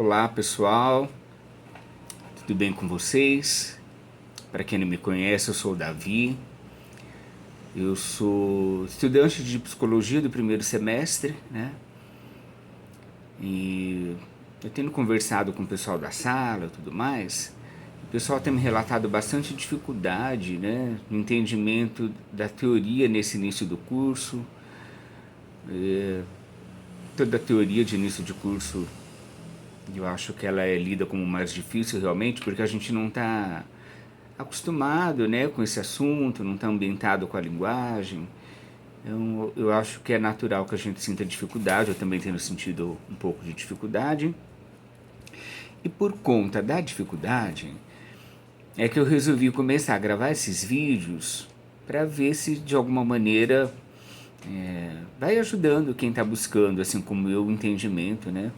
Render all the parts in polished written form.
Olá pessoal, tudo bem com vocês? Para quem não me conhece, eu sou o Davi, eu sou estudante de psicologia do primeiro semestre, né? E eu tenho conversado com o pessoal da sala e tudo mais. O pessoal tem me relatado bastante dificuldade, né, no entendimento da teoria nesse início do curso. Toda a teoria de início de curso, eu acho que ela é lida como mais difícil realmente, porque a gente não está acostumado, né, com esse assunto, não está ambientado com a linguagem. Eu acho que é natural que a gente sinta dificuldade, eu também tenho sentido um pouco de dificuldade. E por conta da dificuldade, é que eu resolvi começar a gravar esses vídeos para ver se de alguma maneira vai ajudando quem está buscando, assim como eu, o entendimento, né,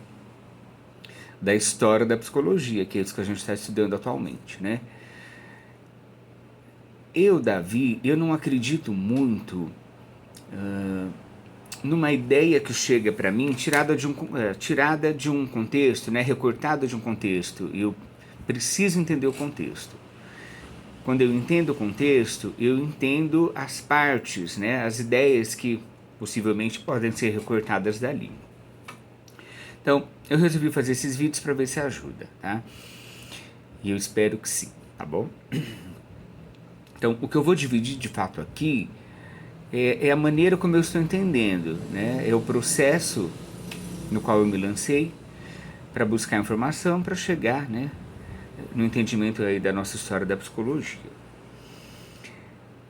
da história da psicologia, que é isso que a gente está estudando atualmente, né. Davi, eu não acredito muito numa ideia que chega para mim tirada de um contexto, né, recortada de um contexto. Eu preciso entender o contexto. Quando eu entendo o contexto, eu entendo as partes, né, as ideias que possivelmente podem ser recortadas dali. Então, eu resolvi fazer esses vídeos para ver se ajuda, tá? E eu espero que sim, tá bom? Então, o que eu vou dividir de fato aqui é a maneira como eu estou entendendo, né? É o processo no qual eu me lancei para buscar informação, para chegar, né, no entendimento aí da nossa história da psicologia.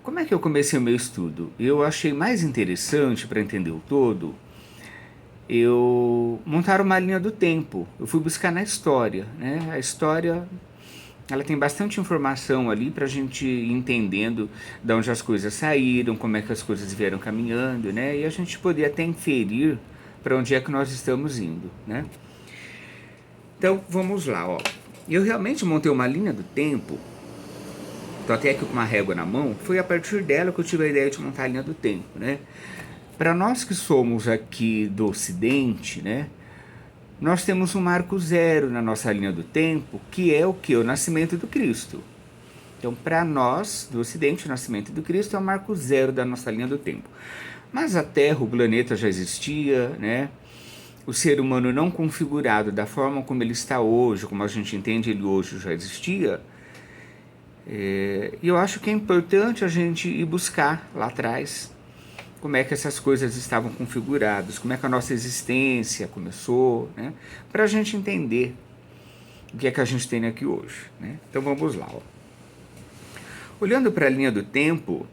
Como é que eu comecei o meu estudo? Eu achei mais interessante, para entender o todo, eu montar uma linha do tempo. Eu fui buscar na história, né? A história, ela tem bastante informação ali para a gente ir entendendo de onde as coisas saíram, como é que as coisas vieram caminhando, né? E a gente poder até inferir para onde é que nós estamos indo, né? Então, vamos lá, ó. Eu realmente montei uma linha do tempo, tô até aqui com uma régua na mão, foi a partir dela que eu tive a ideia de montar a linha do tempo, né? Para nós que somos aqui do Ocidente, né, nós temos um marco zero na nossa linha do tempo, que é o que? O nascimento do Cristo. Então, para nós, do Ocidente, o nascimento do Cristo é o marco zero da nossa linha do tempo. Mas a Terra, o planeta já existia, né? O ser humano não configurado da forma como ele está hoje, como a gente entende ele hoje, já existia. E eu acho que é importante a gente ir buscar lá atrás como é que essas coisas estavam configuradas, como é que a nossa existência começou, né? Para a gente entender o que é que a gente tem aqui hoje, né? Então vamos lá, ó. Olhando para a linha do tempo,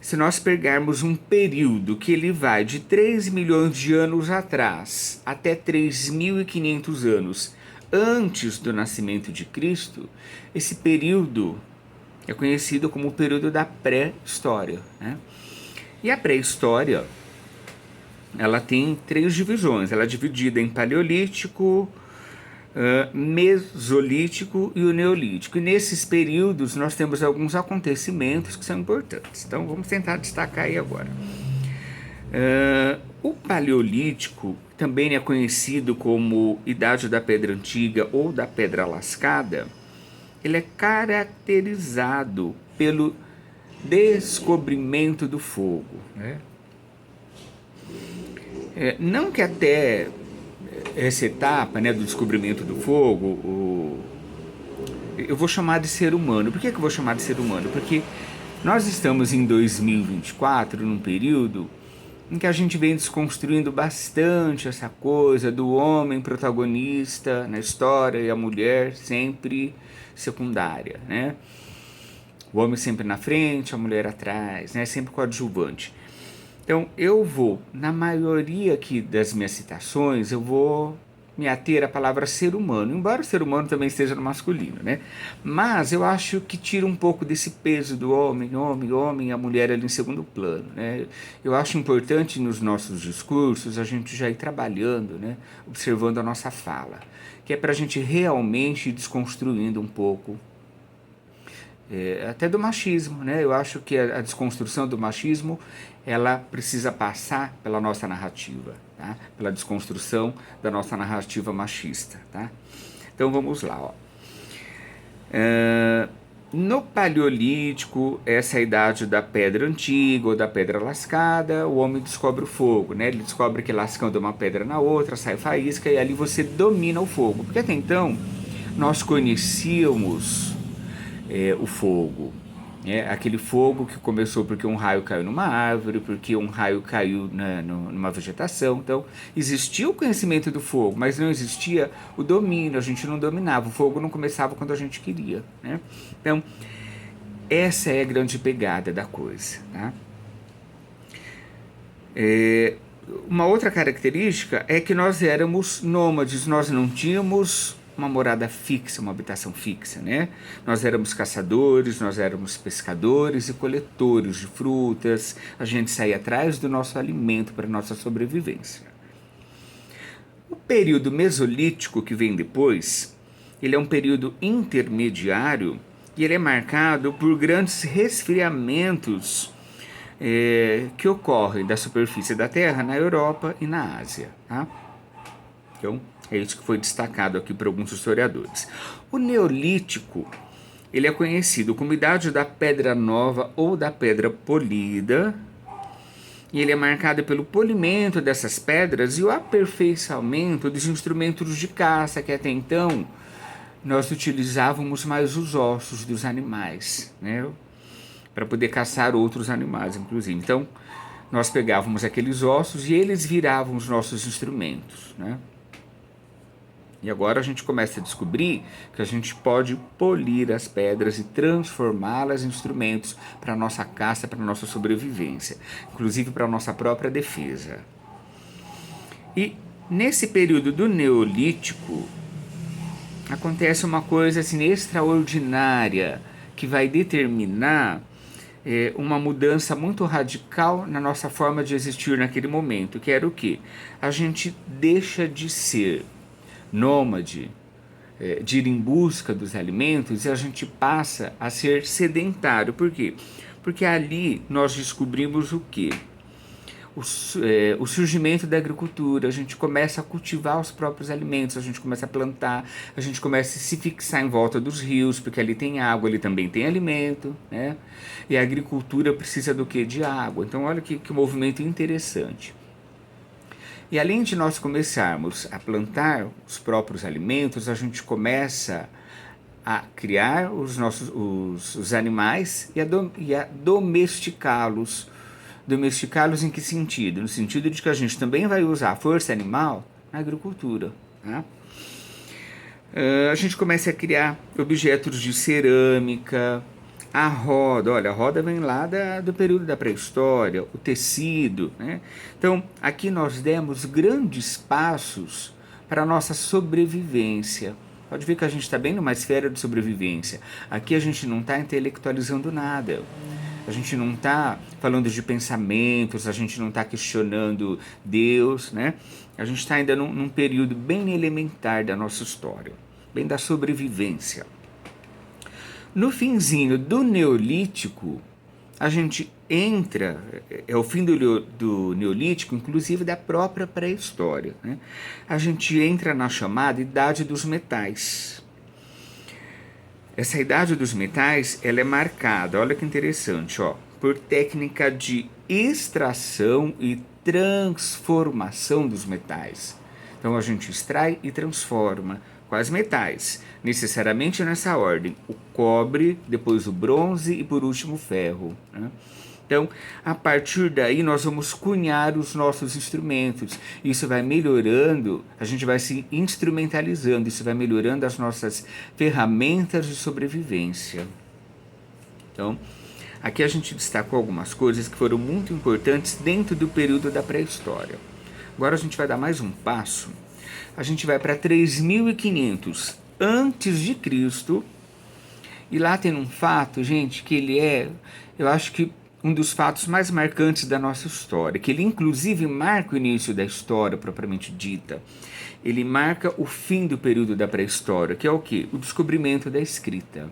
se nós pegarmos um período que ele vai de 3 milhões de anos atrás até 3.500 anos antes do nascimento de Cristo, esse período é conhecido como o período da pré-história, né? E a pré-história, ela tem 3 divisões. Ela é dividida em paleolítico, mesolítico e o neolítico. E nesses períodos nós temos alguns acontecimentos que são importantes. Então vamos tentar destacar aí agora. O paleolítico também é conhecido como Idade da Pedra Antiga ou da Pedra Lascada. Ele é caracterizado pelo descobrimento do fogo, né? Não que até essa etapa, né, do descobrimento do fogo, eu vou chamar de ser humano. Por que eu vou chamar de ser humano? Porque nós estamos em 2024, num período em que a gente vem desconstruindo bastante essa coisa do homem protagonista na história e a mulher sempre secundária, né? O homem sempre na frente, a mulher atrás, né? Sempre coadjuvante. Então, eu vou, na maioria aqui das minhas citações, eu vou me ater à palavra ser humano, embora o ser humano também esteja no masculino, né? Mas eu acho que tira um pouco desse peso do homem, e a mulher ali em segundo plano, né? Eu acho importante nos nossos discursos a gente já ir trabalhando, né? Observando a nossa fala, que é para a gente realmente ir desconstruindo um pouco até do machismo, né? Eu acho que a desconstrução do machismo, ela precisa passar pela nossa narrativa, tá? Pela desconstrução da nossa narrativa machista, tá? Então vamos lá, ó. No Paleolítico, essa é a idade da pedra antiga ou da pedra lascada, o homem descobre o fogo, né? Ele descobre que lascando uma pedra na outra, sai faísca e ali você domina o fogo. Porque até então, nós conhecíamos o fogo, aquele fogo que começou porque um raio caiu numa árvore, porque um raio caiu numa vegetação. Então existia o conhecimento do fogo, mas não existia o domínio, a gente não dominava, o fogo não começava quando a gente queria, né? Então essa é a grande pegada da coisa, tá? Uma outra característica é que nós éramos nômades, nós não tínhamos uma morada fixa, uma habitação fixa, né? Nós éramos caçadores, nós éramos pescadores e coletores de frutas, a gente saía atrás do nosso alimento para a nossa sobrevivência. O período mesolítico que vem depois, ele é um período intermediário e ele é marcado por grandes resfriamentos que ocorrem da superfície da Terra na Europa e na Ásia, tá? Então, é isso que foi destacado aqui por alguns historiadores. O Neolítico, ele é conhecido como idade da pedra nova ou da pedra polida, e ele é marcado pelo polimento dessas pedras e o aperfeiçoamento dos instrumentos de caça, que até então nós utilizávamos mais os ossos dos animais, né? Para poder caçar outros animais, inclusive. Então, nós pegávamos aqueles ossos e eles viravam os nossos instrumentos, né? E agora a gente começa a descobrir que a gente pode polir as pedras e transformá-las em instrumentos para a nossa caça, para a nossa sobrevivência, inclusive para a nossa própria defesa. E nesse período do Neolítico, acontece uma coisa assim extraordinária que vai determinar uma mudança muito radical na nossa forma de existir naquele momento, que era o quê? A gente deixa de ser nômade, de ir em busca dos alimentos, e a gente passa a ser sedentário. Por quê? Porque ali nós descobrimos o quê? O surgimento da agricultura, a gente começa a cultivar os próprios alimentos, a gente começa a plantar, a gente começa a se fixar em volta dos rios, porque ali tem água, ali também tem alimento, né? E a agricultura precisa do quê? De água. Então olha que movimento interessante. E além de nós começarmos a plantar os próprios alimentos, a gente começa a criar os animais e a domesticá-los. Domesticá-los em que sentido? No sentido de que a gente também vai usar a força animal na agricultura, tá? A gente começa a criar objetos de cerâmica, a roda. Olha, a roda vem lá do período da pré-história, o tecido, né? Então, aqui nós demos grandes passos para a nossa sobrevivência. Pode ver que a gente está bem numa esfera de sobrevivência. Aqui a gente não está intelectualizando nada. A gente não está falando de pensamentos, a gente não está questionando Deus, né? A gente está ainda num período bem elementar da nossa história, bem da sobrevivência. No finzinho do Neolítico, a gente entra, é o fim do Neolítico, inclusive da própria pré-história, né? A gente entra na chamada Idade dos Metais. Essa idade dos metais, ela é marcada, olha que interessante, ó, por técnica de extração e transformação dos metais. Então a gente extrai e transforma. Quais metais? Necessariamente nessa ordem: o cobre, depois o bronze e por último o ferro, né? Então, a partir daí, nós vamos cunhar os nossos instrumentos. Isso vai melhorando, a gente vai se instrumentalizando, isso vai melhorando as nossas ferramentas de sobrevivência. Então, aqui a gente destacou algumas coisas que foram muito importantes dentro do período da pré-história. Agora a gente vai dar mais um passo. A gente vai para 3500 antes de Cristo. E lá tem um fato, gente, que ele eu acho que um dos fatos mais marcantes da nossa história, que ele inclusive marca o início da história propriamente dita. Ele marca o fim do período da pré-história, que é o quê? O descobrimento da escrita.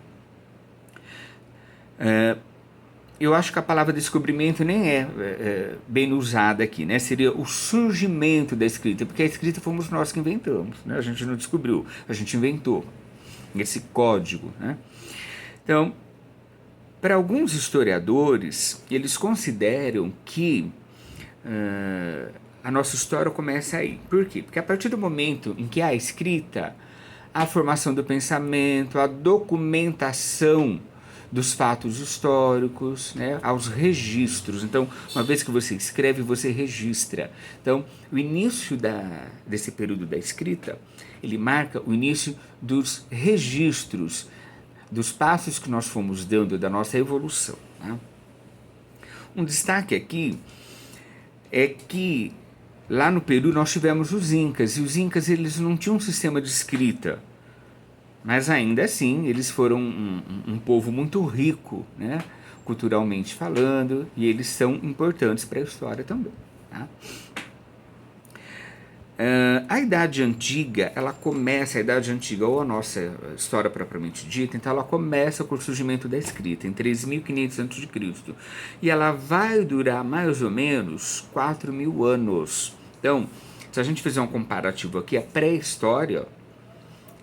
eu acho que a palavra descobrimento nem é bem usada aqui, né? Seria o surgimento da escrita, porque a escrita fomos nós que inventamos, né? A gente não descobriu, a gente inventou esse código, né? Então, para alguns historiadores, eles consideram que a nossa história começa aí. Por quê? Porque a partir do momento em que há a escrita, a formação do pensamento, a documentação dos fatos históricos, né, aos registros. Então, uma vez que você escreve, você registra. Então, o início desse período da escrita, ele marca o início dos registros, dos passos que nós fomos dando da nossa evolução. Né? Um destaque aqui é que lá no Peru nós tivemos os Incas, e os Incas eles não tinham um sistema de escrita, mas ainda assim eles foram um povo muito rico, né, culturalmente falando, e eles são importantes para a história também. Tá? A Idade Antiga, a Idade Antiga, ou a nossa história propriamente dita, então ela começa com o surgimento da escrita, em 3.500 a.C., e ela vai durar mais ou menos 4.000 anos. Então, se a gente fizer um comparativo aqui, a pré-história,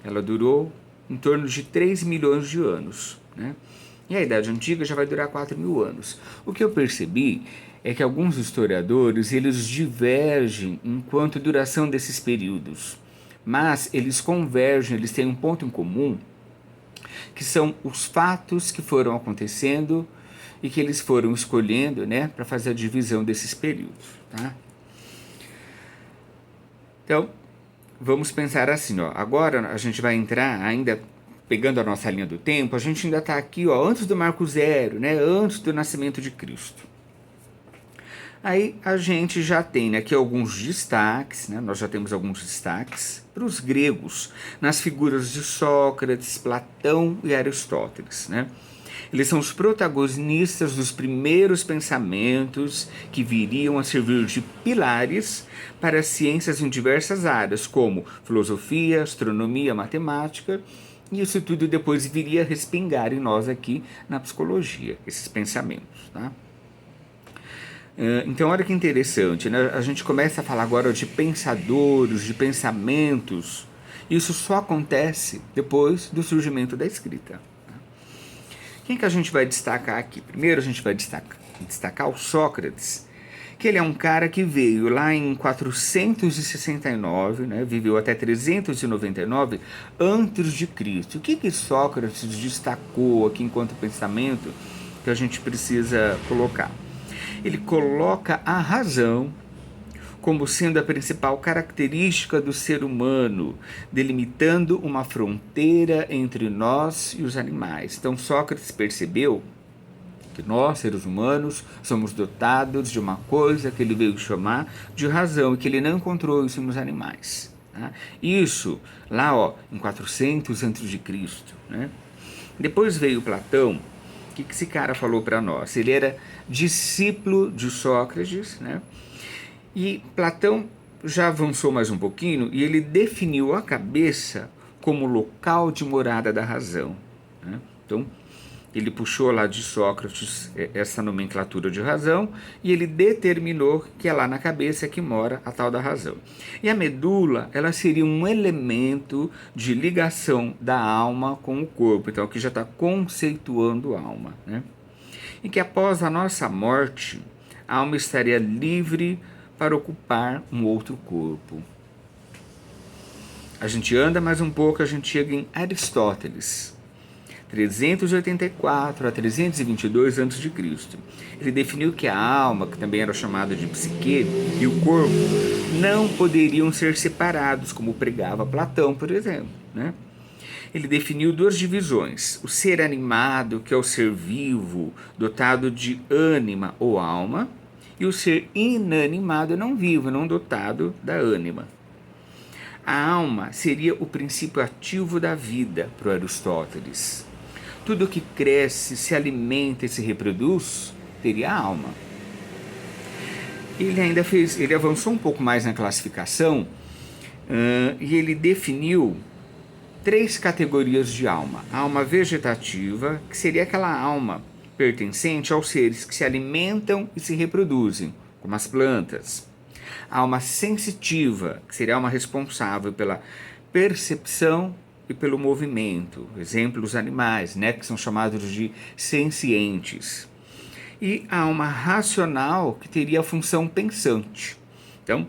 ela durou em torno de 3 milhões de anos, né? E a Idade Antiga já vai durar 4.000 anos. O que eu percebi é que alguns historiadores eles divergem enquanto duração desses períodos, mas eles convergem, eles têm um ponto em comum, que são os fatos que foram acontecendo e que eles foram escolhendo, né, para fazer a divisão desses períodos. Tá? Então, vamos pensar assim, ó, agora a gente vai entrar ainda pegando a nossa linha do tempo, a gente ainda está aqui, ó, antes do Marco Zero, né, antes do nascimento de Cristo. Aí a gente já tem aqui alguns destaques, né? Nós já temos alguns destaques para os gregos, nas figuras de Sócrates, Platão e Aristóteles. Né? Eles são os protagonistas dos primeiros pensamentos que viriam a servir de pilares para as ciências em diversas áreas, como filosofia, astronomia, matemática, e isso tudo depois viria a respingar em nós aqui na psicologia, esses pensamentos. Tá? Então, olha que interessante, né? A gente começa a falar agora de pensadores, de pensamentos. Isso só acontece depois do surgimento da escrita. Quem que a gente vai destacar aqui? Primeiro a gente vai destacar o Sócrates, que ele é um cara que veio lá em 469, né? Viveu até 399 antes de Cristo. O que Sócrates destacou aqui enquanto pensamento que a gente precisa colocar? Ele coloca a razão como sendo a principal característica do ser humano, delimitando uma fronteira entre nós e os animais. Então Sócrates percebeu que nós, seres humanos, somos dotados de uma coisa que ele veio chamar de razão e que ele não encontrou isso nos animais. Tá? Isso lá em 400 a.C. Né? Depois veio Platão. O que esse cara falou para nós? Ele era discípulo de Sócrates, né? E Platão já avançou mais um pouquinho e ele definiu a cabeça como local de morada da razão. Né? Então, ele puxou lá de Sócrates essa nomenclatura de razão e ele determinou que é lá na cabeça que mora a tal da razão. E a medula, ela seria um elemento de ligação da alma com o corpo. Então, aqui já está conceituando a alma. Né? E que após a nossa morte, a alma estaria livre para ocupar um outro corpo. A gente anda mais um pouco, a gente chega em Aristóteles, 384 a 322 a.C. Ele definiu que a alma, que também era chamada de psique, e o corpo não poderiam ser separados, como pregava Platão, por exemplo. Né? Ele definiu duas divisões: o ser animado, que é o ser vivo, dotado de ânima ou alma, e o ser inanimado, não vivo, não dotado da ânima. A alma seria o princípio ativo da vida para Aristóteles. Tudo que cresce, se alimenta e se reproduz teria alma. Ele avançou um pouco mais na classificação e ele definiu 3 categorias de alma. A alma vegetativa, que seria aquela alma pertencente aos seres que se alimentam e se reproduzem, como as plantas. Alma sensitiva, que seria a alma responsável pela percepção e pelo movimento. Exemplo, os animais, né, que são chamados de sencientes. E a alma racional, que teria a função pensante. Então,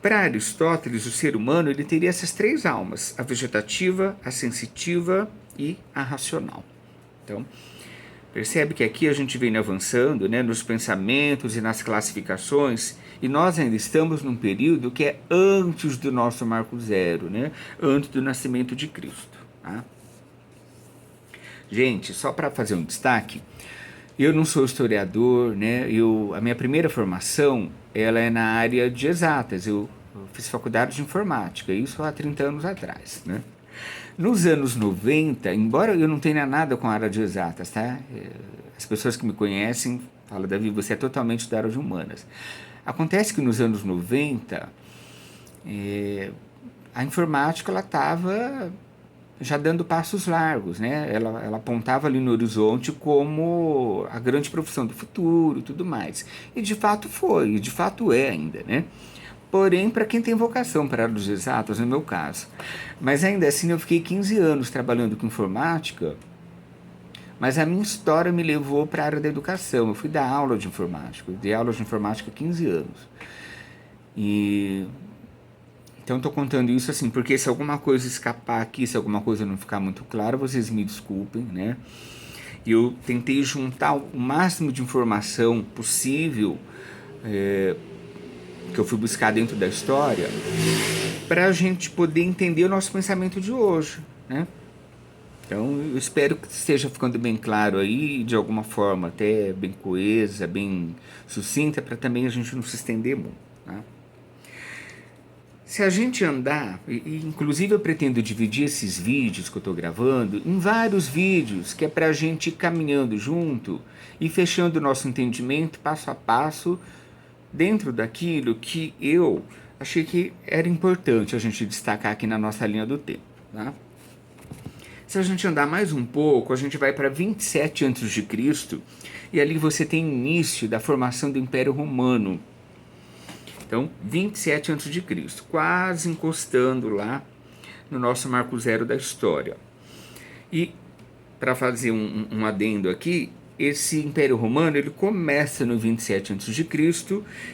para Aristóteles, o ser humano ele teria essas três almas: a vegetativa, a sensitiva e a racional. Então, percebe que aqui a gente vem avançando, né, nos pensamentos e nas classificações, e nós ainda estamos num período que é antes do nosso marco zero, né, antes do nascimento de Cristo. Tá? Gente, só para fazer um destaque, eu não sou historiador, né? A minha primeira formação ela é na área de exatas. Eu fiz faculdade de informática, isso há 30 anos atrás, né? Nos anos 90, embora eu não tenha nada com a área de exatas, tá? As pessoas que me conhecem falam, Davi, você é totalmente da área de humanas. Acontece que nos anos 90, a informática ela estava já dando passos largos, né? Ela apontava ali no horizonte como a grande profissão do futuro e tudo mais. E de fato foi, e de fato é ainda, né? Porém, para quem tem vocação para os exatos, no meu caso. Mas ainda assim, eu fiquei 15 anos trabalhando com informática, mas a minha história me levou para a área da educação. Eu fui dar aula de informática, eu dei aula de informática há 15 anos. Então estou contando isso assim, porque se alguma coisa escapar aqui, se alguma coisa não ficar muito clara, vocês me desculpem, né? E eu tentei juntar o máximo de informação possível que eu fui buscar dentro da história para a gente poder entender o nosso pensamento de hoje, né? Então eu espero que esteja ficando bem claro aí, de alguma forma até bem coesa, bem sucinta, para também a gente não se estender muito, tá? Se a gente andar, e inclusive eu pretendo dividir esses vídeos que eu estou gravando em vários vídeos, que é para a gente ir caminhando junto e fechando o nosso entendimento passo a passo dentro daquilo que eu achei que era importante a gente destacar aqui na nossa linha do tempo. Tá? Se a gente andar mais um pouco, a gente vai para 27 a.C. e ali você tem o início da formação do Império Romano. Então, 27 a.C., quase encostando lá no nosso marco zero da história. E, para fazer um adendo aqui, esse Império Romano ele começa no 27 a.C.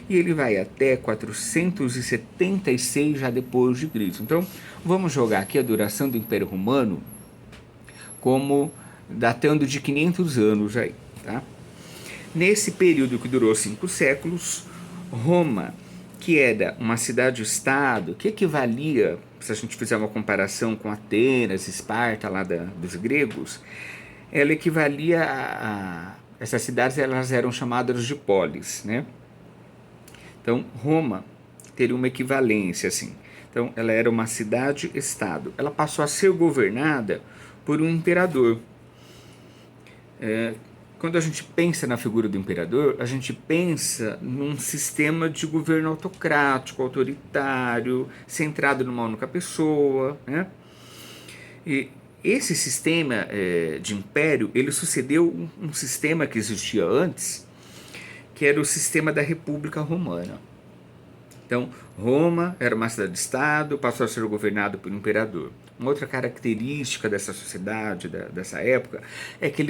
e ele vai até 476 já depois de Cristo. Então, vamos jogar aqui a duração do Império Romano como datando de 500 anos aí, tá? Nesse período que durou 5 séculos, Roma, que era uma cidade-estado, que equivalia, se a gente fizer uma comparação com Atenas, Esparta, lá dos gregos, ela equivalia a essas cidades, elas eram chamadas de polis, né? Então, Roma teria uma equivalência, assim. Então, ela era uma cidade-estado. Ela passou a ser governada por um imperador. Quando a gente pensa na figura do imperador, a gente pensa num sistema de governo autocrático, autoritário, centrado numa única pessoa, né? E esse sistema de império, ele sucedeu um sistema que existia antes, que era o sistema da República Romana. Então, Roma era uma cidade-estado, passou a ser governado por um imperador. Uma outra característica dessa sociedade, dessa época, é que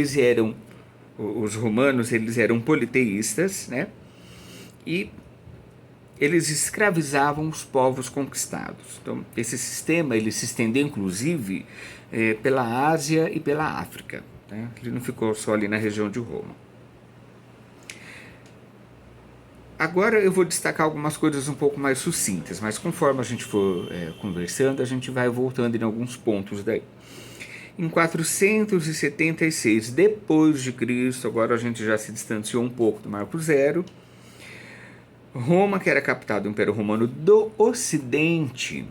os romanos eles eram politeístas, né? E eles escravizavam os povos conquistados. Então, esse sistema ele se estendeu, inclusive, pela Ásia e pela África. Né? Ele não ficou só ali na região de Roma. Agora eu vou destacar algumas coisas um pouco mais sucintas, mas conforme a gente for conversando, a gente vai voltando em alguns pontos daí. Em 476 depois de Cristo, agora a gente já se distanciou um pouco do marco zero, Roma, que era a capital do Império Romano do Ocidente,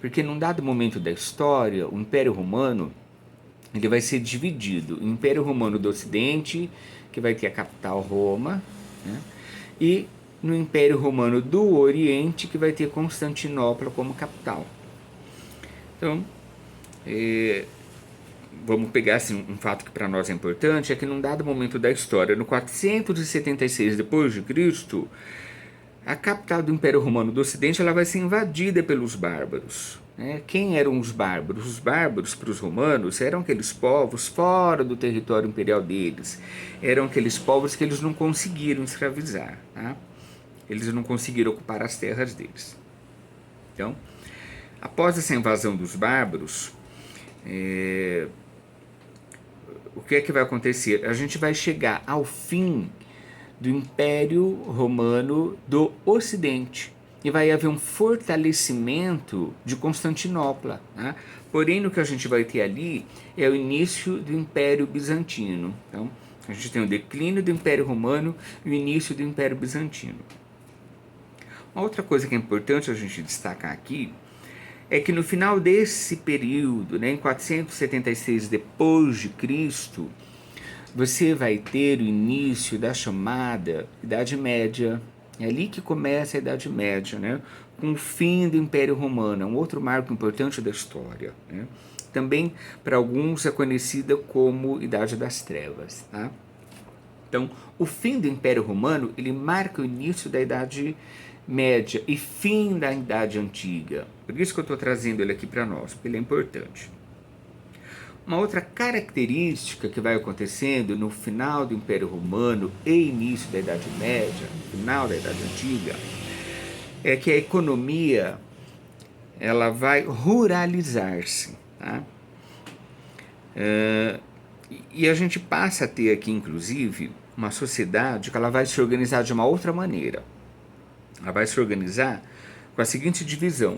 porque num dado momento da história, o Império Romano ele vai ser dividido. O Império Romano do Ocidente, que vai ter a capital Roma, né? E no Império Romano do Oriente, que vai ter Constantinopla como capital. Então, vamos pegar assim, um fato que para nós é importante, é que num dado momento da história, no 476 depois de Cristo, a capital do Império Romano do Ocidente ela vai ser invadida pelos bárbaros. Né? Quem eram os bárbaros? Os bárbaros para os romanos eram aqueles povos fora do território imperial deles. Eram aqueles povos que eles não conseguiram escravizar. Tá? Eles não conseguiram ocupar as terras deles. Então, após essa invasão dos bárbaros, o que é que vai acontecer? A gente vai chegar ao fim do Império Romano do Ocidente e vai haver um fortalecimento de Constantinopla. Né? Porém, o que a gente vai ter ali é o início do Império Bizantino. Então, a gente tem o declínio do Império Romano e o início do Império Bizantino. Uma outra coisa que é importante a gente destacar aqui é que no final desse período, né, em 476 depois de Cristo, você vai ter o início da chamada Idade Média. É ali que começa a Idade Média, né? Com o fim do Império Romano, é um outro marco importante da história. Né? Também, para alguns, é conhecida como Idade das Trevas. Tá? Então, o fim do Império Romano, ele marca o início da Idade Média e fim da Idade Antiga. Por isso que eu estou trazendo ele aqui para nós, porque ele é importante. Uma outra característica que vai acontecendo no final do Império Romano e início da Idade Média, final da Idade Antiga, é que a economia ela vai ruralizar-se. Tá? E a gente passa a ter aqui, inclusive, uma sociedade que ela vai se organizar de uma outra maneira. Ela vai se organizar com a seguinte divisão: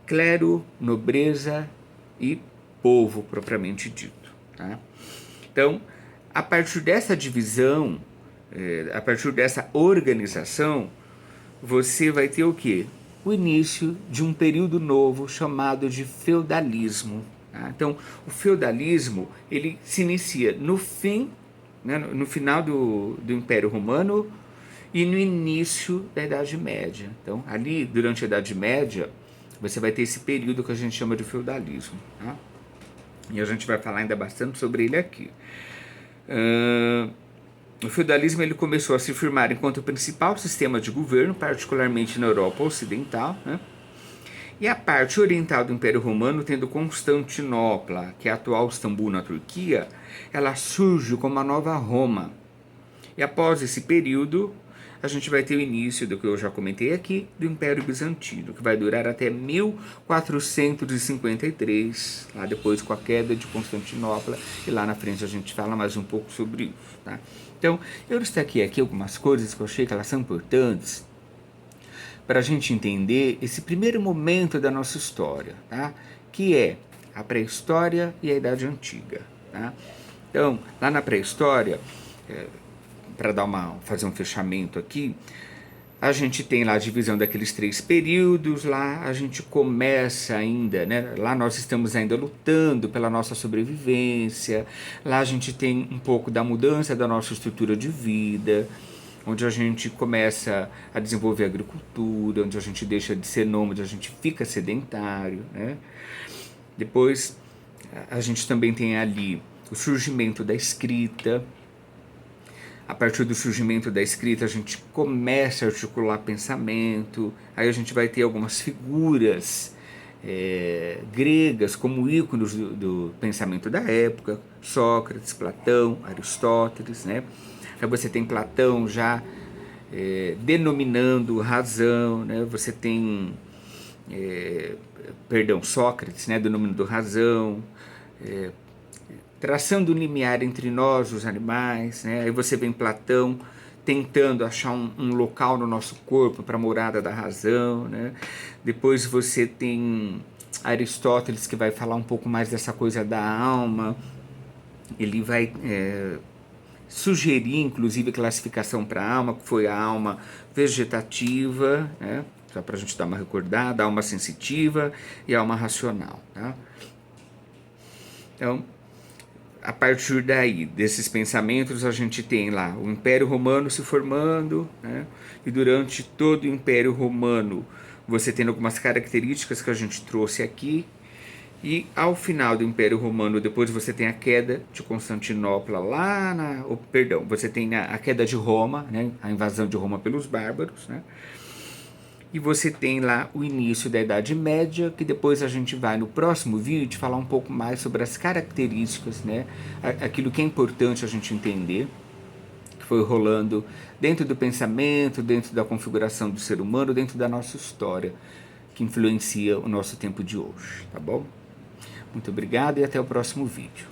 clero, nobreza e povo propriamente dito. Tá? Então, a partir dessa divisão, a partir dessa organização, você vai ter o quê? O início de um período novo chamado de feudalismo. Tá? Então, o feudalismo ele se inicia no fim, né, no final do Império Romano e no início da Idade Média. Então, ali, durante a Idade Média, você vai ter esse período que a gente chama de feudalismo. Tá? E a gente vai falar ainda bastante sobre ele aqui. O feudalismo ele começou a se firmar enquanto o principal sistema de governo, particularmente na Europa Ocidental, né? E a parte oriental do Império Romano, tendo Constantinopla, que é a atual Istambul na Turquia, ela surge como a nova Roma. E após esse período, a gente vai ter o início do que eu já comentei aqui, do Império Bizantino, que vai durar até 1453, lá depois com a queda de Constantinopla, e lá na frente a gente fala mais um pouco sobre isso. Tá? Então, eu destaquei aqui algumas coisas que eu achei que elas são importantes para a gente entender esse primeiro momento da nossa história, tá? Que é a pré-história e a Idade Antiga. Tá? Então, lá na pré-história, para fazer um fechamento aqui, a gente tem lá a divisão daqueles 3 períodos, lá a gente começa ainda, né? Lá nós estamos ainda lutando pela nossa sobrevivência, lá a gente tem um pouco da mudança da nossa estrutura de vida, onde a gente começa a desenvolver a agricultura, onde a gente deixa de ser nômade, a gente fica sedentário, né? Depois a gente também tem ali o surgimento da escrita. A partir do surgimento da escrita, a gente começa a articular pensamento, aí a gente vai ter algumas figuras gregas como ícones do pensamento da época, Sócrates, Platão, Aristóteles, né? Aí você tem Platão já denominando razão, né? Você tem, Sócrates, né? Denominando razão, traçando um limiar entre nós, os animais, né? Aí você vem Platão tentando achar um local no nosso corpo para a morada da razão, né? Depois você tem Aristóteles, que vai falar um pouco mais dessa coisa da alma. Ele vai sugerir, inclusive, classificação para a alma, que foi a alma vegetativa, né? Só para a gente dar uma recordada, a alma sensitiva e a alma racional, tá? Então, a partir daí, desses pensamentos, a gente tem lá o Império Romano se formando, né? E durante todo o Império Romano, você tem algumas características que a gente trouxe aqui, E ao final do Império Romano, depois você tem a queda de Constantinopla você tem a queda de Roma, né, a invasão de Roma pelos bárbaros, né? E você tem lá o início da Idade Média, que depois a gente vai no próximo vídeo falar um pouco mais sobre as características, né? Aquilo que é importante a gente entender, que foi rolando dentro do pensamento, dentro da configuração do ser humano, dentro da nossa história, que influencia o nosso tempo de hoje, tá bom? Muito obrigado e até o próximo vídeo.